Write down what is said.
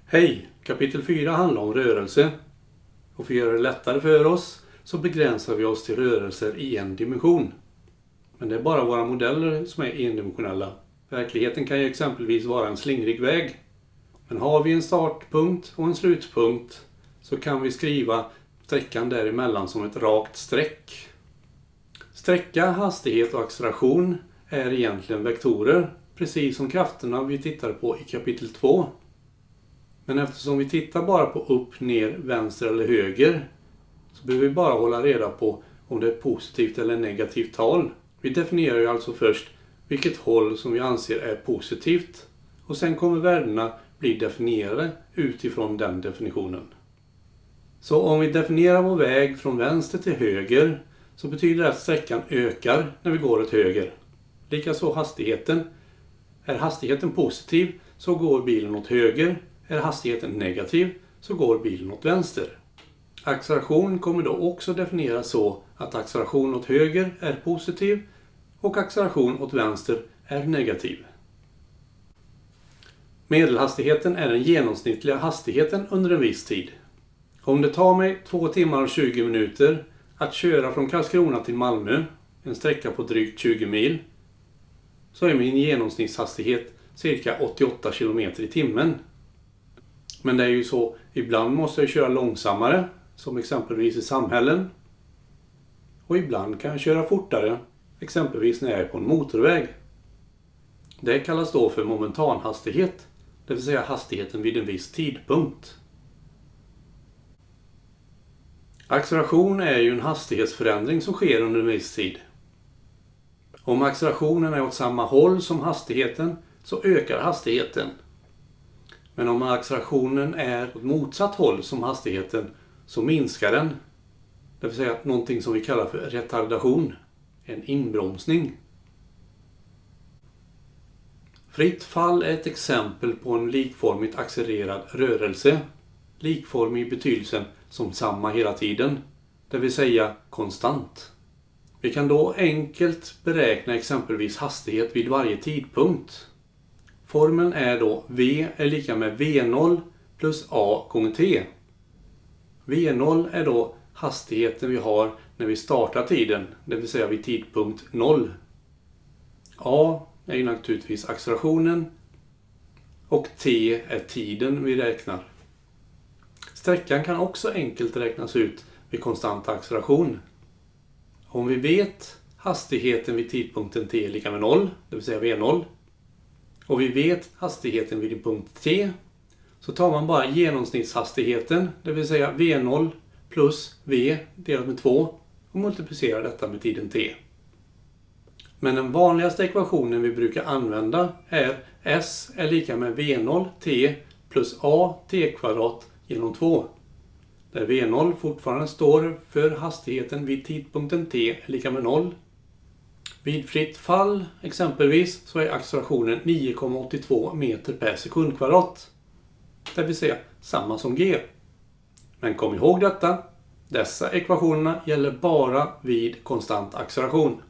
Hej! Kapitel 4 handlar om rörelse. Och för att göra det lättare för oss så begränsar vi oss till rörelser i en dimension. Men det är bara våra modeller som är endimensionella. Verkligheten kan ju exempelvis vara en slingrig väg. Men har vi en startpunkt och en slutpunkt så kan vi skriva sträckan däremellan som ett rakt streck. Sträcka, hastighet och acceleration är egentligen vektorer, precis som krafterna vi tittar på i kapitel 2. Men eftersom vi tittar bara på upp, ner, vänster eller höger så behöver vi bara hålla reda på om det är positivt eller negativt tal. Vi definierar ju alltså först vilket håll som vi anser är positivt och sen kommer värdena bli definierade utifrån den definitionen. Så om vi definierar vår väg från vänster till höger så betyder det att sträckan ökar när vi går åt höger. Likaså hastigheten. Är hastigheten positiv så går bilen åt höger. Är hastigheten negativ så går bilen åt vänster. Acceleration kommer då också definieras så att acceleration åt höger är positiv och acceleration åt vänster är negativ. Medelhastigheten är den genomsnittliga hastigheten under en viss tid. Om det tar mig 2 timmar och 20 minuter att köra från Karlskrona till Malmö, en sträcka på drygt 20 mil, så är min genomsnittshastighet cirka 88 km i timmen. Men det är ju så, ibland måste jag köra långsammare, som exempelvis i samhällen. Och ibland kan jag köra fortare, exempelvis när jag är på en motorväg. Det kallas då för momentanhastighet, det vill säga hastigheten vid en viss tidpunkt. Acceleration är ju en hastighetsförändring som sker under en viss tid. Om accelerationen är åt samma håll som hastigheten så ökar hastigheten. Men om accelerationen är åt motsatt håll som hastigheten så minskar den. Det vill säga någonting som vi kallar för retardation, en inbromsning. Fritt fall är ett exempel på en likformigt accelererad rörelse. Likformig i betydelsen som samma hela tiden, det vill säga konstant. Vi kan då enkelt beräkna exempelvis hastighet vid varje tidpunkt. Formeln är då V är lika med V0 plus A gånger T. V0 är då hastigheten vi har när vi startar tiden, det vill säga vid tidpunkt 0. A är ju naturligtvis accelerationen och T är tiden vi räknar. Sträckan kan också enkelt räknas ut vid konstant acceleration. Om vi vet hastigheten vid tidpunkten T är lika med 0, det vill säga V0, och vi vet hastigheten vid punkt T, så tar man bara genomsnittshastigheten, det vill säga V0 plus V delat med 2 och multiplicerar detta med tiden T. Men den vanligaste ekvationen vi brukar använda är S är lika med V0 T plus A T kvadrat genom 2. Där V0 fortfarande står för hastigheten vid tidpunkten T är lika med 0. Vid fritt fall exempelvis så är accelerationen 9,82 meter per sekund kvadrat. Det vill säga samma som G. Men kom ihåg detta, dessa ekvationerna gäller bara vid konstant acceleration.